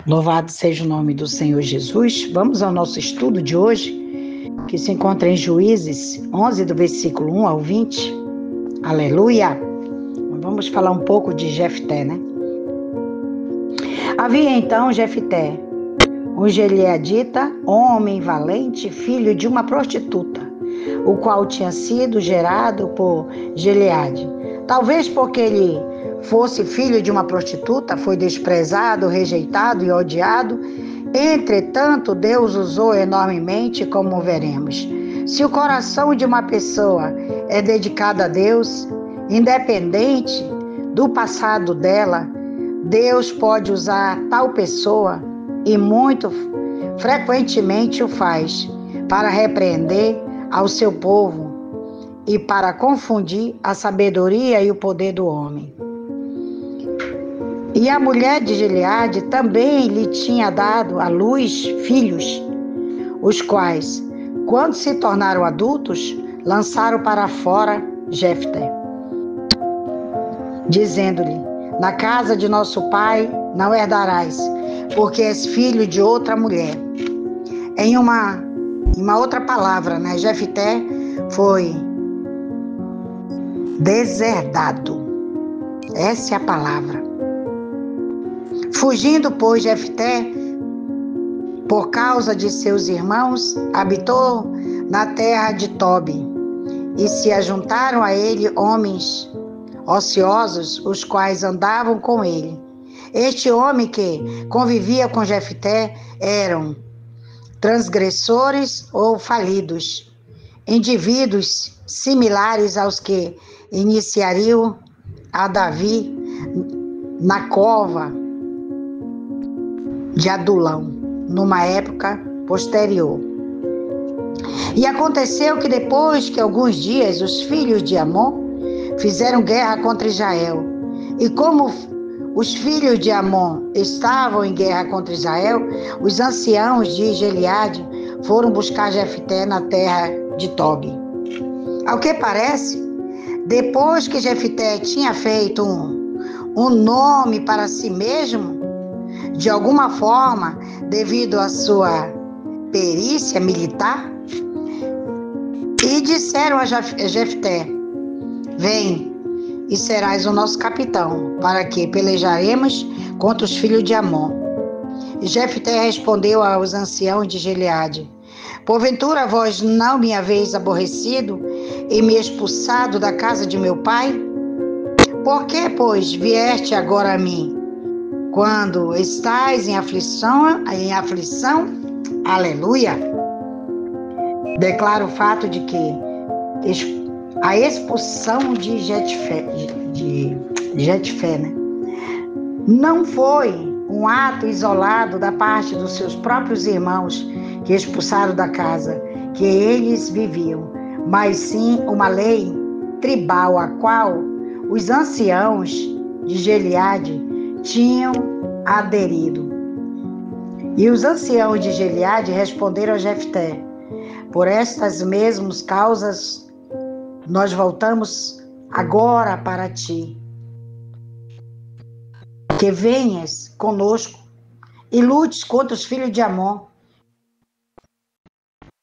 Louvado seja o nome do Senhor Jesus. Vamos ao nosso estudo de hoje, que se encontra em Juízes 11, do versículo 1 ao 20. Aleluia! Vamos falar um pouco de Jefté, né? Havia então Jefté, um gileadita, homem valente, filho de uma prostituta, o qual tinha sido gerado por Gileade. Talvez porque ele fosse filho de uma prostituta, foi desprezado, rejeitado e odiado. Entretanto, Deus usou enormemente, como veremos. Se o coração de uma pessoa é dedicado a Deus, independente do passado dela, Deus pode usar tal pessoa, e muito frequentemente o faz, para repreender ao seu povo e para confundir a sabedoria e o poder do homem. E a mulher de Gileade também lhe tinha dado à luz filhos, os quais, quando se tornaram adultos, lançaram para fora Jefté, dizendo-lhe: na casa de nosso pai não herdarás, porque és filho de outra mulher. Em uma outra palavra, né? Jefté foi deserdado. Essa é a palavra. Fugindo, pois, Jefté, por causa de seus irmãos, habitou na terra de Tobi, e se ajuntaram a ele homens ociosos, os quais andavam com ele. Este homem que convivia com Jefté eram transgressores ou falidos, indivíduos similares aos que iniciariam a Davi na cova de Adulão, numa época posterior. E aconteceu que depois que alguns dias os filhos de Amon fizeram guerra contra Israel, e como os filhos de Amon estavam em guerra contra Israel, os anciãos de Gileade foram buscar Jefté na terra de Tobi. Ao que parece, depois que Jefté tinha feito um nome para si mesmo, de alguma forma, devido à sua perícia militar, e disseram a Jefté: vem e serás o nosso capitão, para que pelejaremos contra os filhos de Amon. E Jefté respondeu aos anciãos de Gileade: porventura vós não me haveis aborrecido e me expulsado da casa de meu pai? Por que, pois, vieste agora a mim, quando estás em aflição? Aleluia! Declara o fato de que a expulsão de Jefté, né, não foi um ato isolado da parte dos seus próprios irmãos que expulsaram da casa que eles viviam, mas sim uma lei tribal a qual os anciãos de Gileade tinham aderido. E os anciãos de Gileade responderam a Jefté: por estas mesmas causas nós voltamos agora para ti, que venhas conosco e lutes contra os filhos de Amon,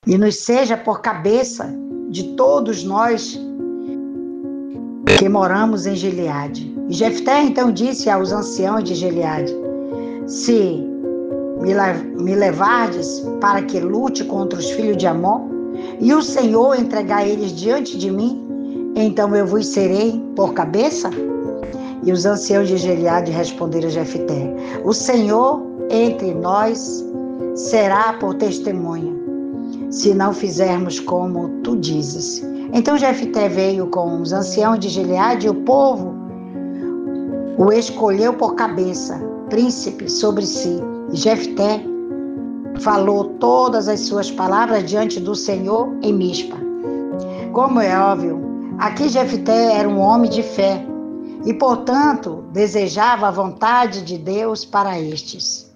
e nos seja por cabeça de todos nós que moramos em Gileade. E Jefté então disse aos anciãos de Gileade: se me levardes para que lute contra os filhos de Amon, e o Senhor entregar eles diante de mim, então eu vos serei por cabeça? E os anciãos de Gileade responderam a Jefté: o Senhor entre nós será por testemunha, se não fizermos como tu dizes. Então Jefté veio com os anciãos de Gileade, e o povo o escolheu por cabeça, príncipe sobre si. E Jefté falou todas as suas palavras diante do Senhor em Mispa. Como é óbvio, aqui Jefté era um homem de fé e, portanto, desejava a vontade de Deus para estes.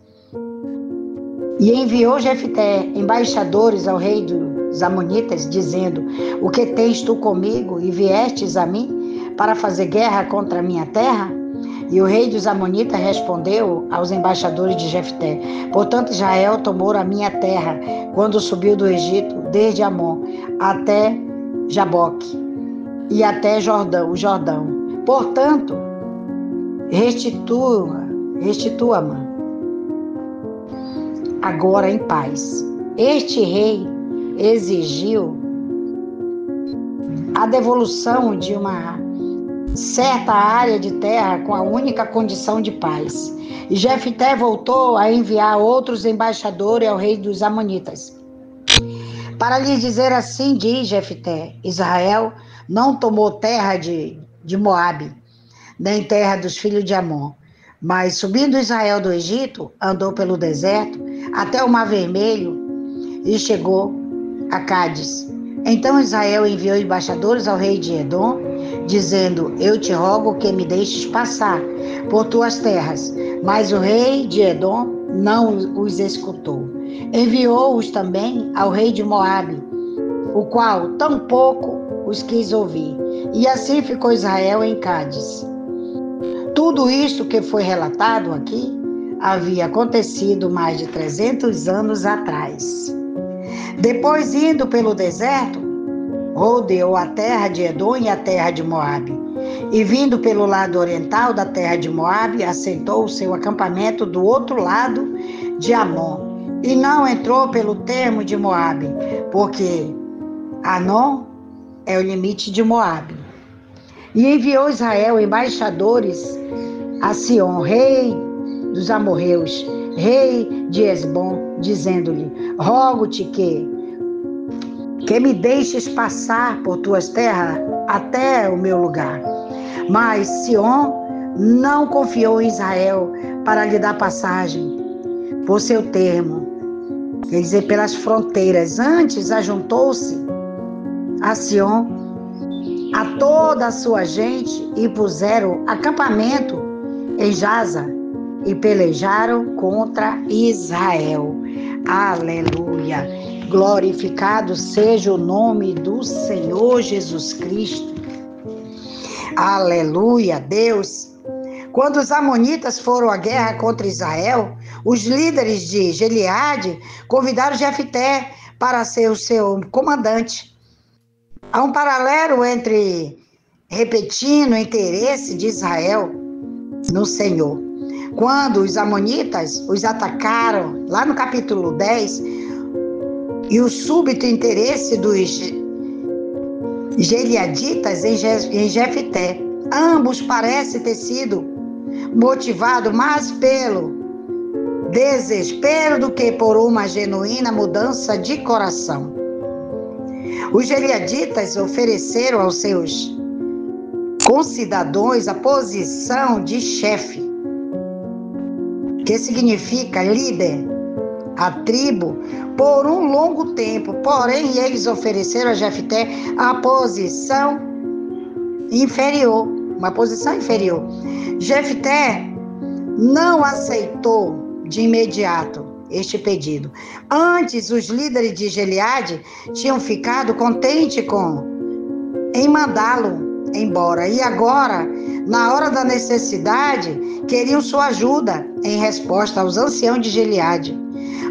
E enviou Jefté embaixadores ao rei dos Amonitas, dizendo: o que tens tu comigo e viestes a mim para fazer guerra contra a minha terra? E o rei dos Amonitas respondeu aos embaixadores de Jefté: portanto, Israel tomou a minha terra quando subiu do Egito, desde Amon até Jaboque e até o Jordão. Portanto, restitua-me agora em paz. Este rei exigiu a devolução de uma certa área de terra com a única condição de paz. E Jefté voltou a enviar outros embaixadores ao rei dos Amonitas, para lhe dizer assim: diz Jefté, Israel não tomou terra de Moabe, nem terra dos filhos de Amon, mas subindo Israel do Egito, andou pelo deserto até o Mar Vermelho e chegou a Cádiz. Então Israel enviou embaixadores ao rei de Edom, dizendo: eu te rogo que me deixes passar por tuas terras. Mas o rei de Edom não os escutou. Enviou-os também ao rei de Moabe, o qual tampouco os quis ouvir. E assim ficou Israel em Cádiz. Tudo isto que foi relatado aqui havia acontecido mais de 300 anos atrás. Depois, indo pelo deserto, rodeou a terra de Edom e a terra de Moabe. E vindo pelo lado oriental da terra de Moabe, assentou o seu acampamento do outro lado de Amon. E não entrou pelo termo de Moabe, porque Anon é o limite de Moabe. E enviou Israel embaixadores a Sion, rei dos amorreus, rei de Esbom, dizendo-lhe: rogo-te que me deixes passar por tuas terras até o meu lugar. Mas Sion não confiou em Israel para lhe dar passagem por seu termo, quer dizer, pelas fronteiras. Antes ajuntou-se a Sion a toda a sua gente e puseram acampamento em Jaza e pelejaram contra Israel. Aleluia! Glorificado seja o nome do Senhor Jesus Cristo. Aleluia, Deus! Quando os amonitas foram à guerra contra Israel, os líderes de Gileade convidaram Jefté para ser o seu comandante. Há um paralelo entre repetindo o interesse de Israel no Senhor. Quando os amonitas os atacaram, lá no capítulo 10, e o súbito interesse dos gileaditas em Jefté, ambos parecem ter sido motivados mais pelo desespero do que por uma genuína mudança de coração. Os gileaditas ofereceram aos seus concidadãos a posição de chefe, que significa líder, a tribo, por um longo tempo. Porém, eles ofereceram a Jefté a posição inferior, uma posição inferior. Jefté não aceitou de imediato este pedido. Antes, os líderes de Gileade tinham ficado contentes em mandá-lo embora. E agora, na hora da necessidade, queriam sua ajuda em resposta aos anciãos de Gileade.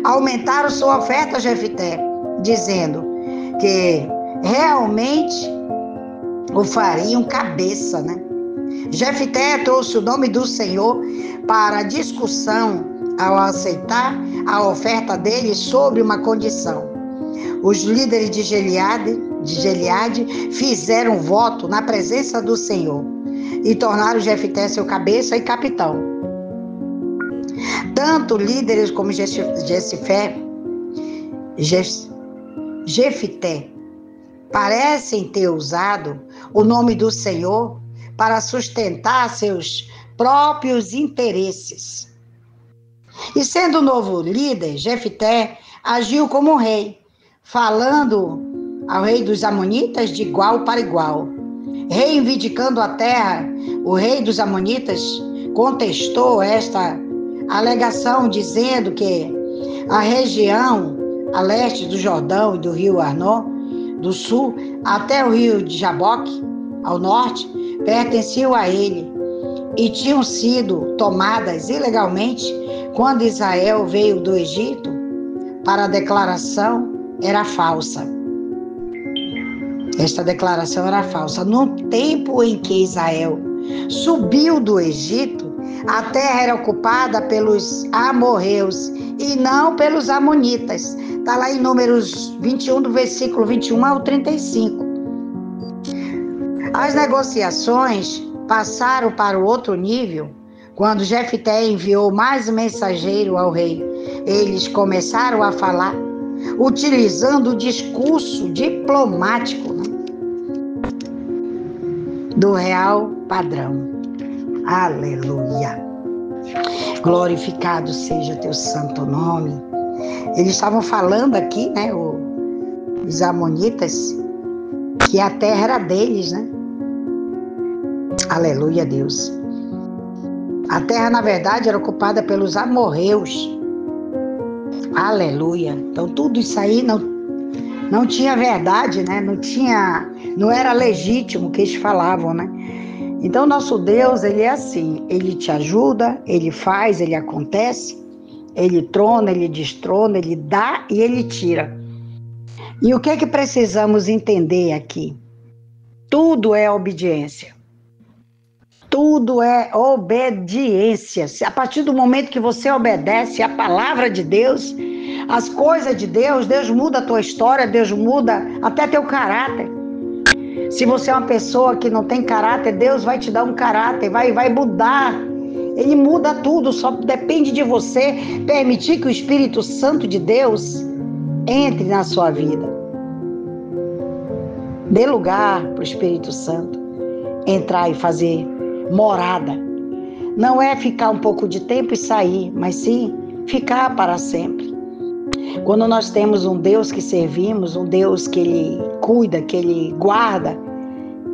Aumentaram sua oferta a Jefté, dizendo que realmente o fariam cabeça, né? Jefté trouxe o nome do Senhor para a discussão ao aceitar a oferta dele sobre uma condição. Os líderes de Gileade fizeram voto na presença do Senhor e tornaram Jefté seu cabeça e capitão. Tanto líderes como Jefté parecem ter usado o nome do Senhor para sustentar seus próprios interesses. E sendo o novo líder, Jefté agiu como rei, falando ao rei dos Amonitas de igual para igual. Reivindicando a terra, o rei dos Amonitas contestou esta alegação, dizendo que a região a leste do Jordão e do rio Arnon, do sul até o rio de Jaboque, ao norte, pertenciam a ele, e tinham sido tomadas ilegalmente quando Israel veio do Egito, para a declaração era falsa. Esta declaração era falsa. No tempo em que Israel subiu do Egito, a terra era ocupada pelos amorreus e não pelos amonitas. Está lá em Números 21, do versículo 21 ao 35. As negociações passaram para o outro nível quando Jefté enviou mais mensageiro ao rei. Eles começaram a falar utilizando o discurso diplomático, né, do real padrão. Aleluia! Glorificado seja teu santo nome. Eles estavam falando aqui, né, os amonitas, que a terra era deles, né? Aleluia, Deus. A terra, na verdade, era ocupada pelos amorreus. Aleluia. Então, tudo isso aí não tinha verdade, né? Não era legítimo o que eles falavam, né? Então, nosso Deus, ele é assim. Ele te ajuda, ele faz, ele acontece, ele trona, ele destrona, ele dá e ele tira. E o que é que precisamos entender aqui? Tudo é obediência. Tudo é obediência. A partir do momento que você obedece à palavra de Deus, as coisas de Deus, Deus muda a tua história, Deus muda até teu caráter. Se você é uma pessoa que não tem caráter, Deus vai te dar um caráter, vai mudar. Ele muda tudo, só depende de você permitir que o Espírito Santo de Deus entre na sua vida. Dê lugar para o Espírito Santo entrar e fazer morada. Não é ficar um pouco de tempo e sair, mas sim ficar para sempre. Quando nós temos um Deus que servimos, um Deus que Ele cuida, que Ele guarda,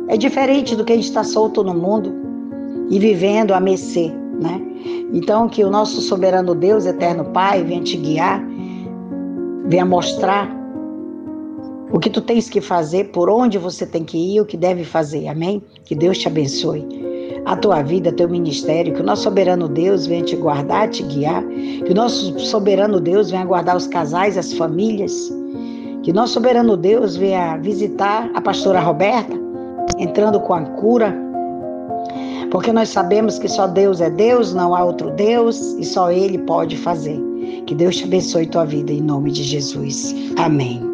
é diferente do que a gente está solto no mundo e vivendo a mercê, né? Então, que o nosso soberano Deus, eterno Pai, venha te guiar, venha mostrar o que tu tens que fazer, por onde você tem que ir, o que deve fazer, amém? Que Deus te abençoe. A tua vida, teu ministério, que o nosso soberano Deus venha te guardar, te guiar, que o nosso soberano Deus venha guardar os casais, as famílias, que o nosso soberano Deus venha visitar a pastora Roberta, entrando com a cura, porque nós sabemos que só Deus é Deus, não há outro Deus, e só Ele pode fazer. Que Deus te abençoe tua vida, em nome de Jesus. Amém.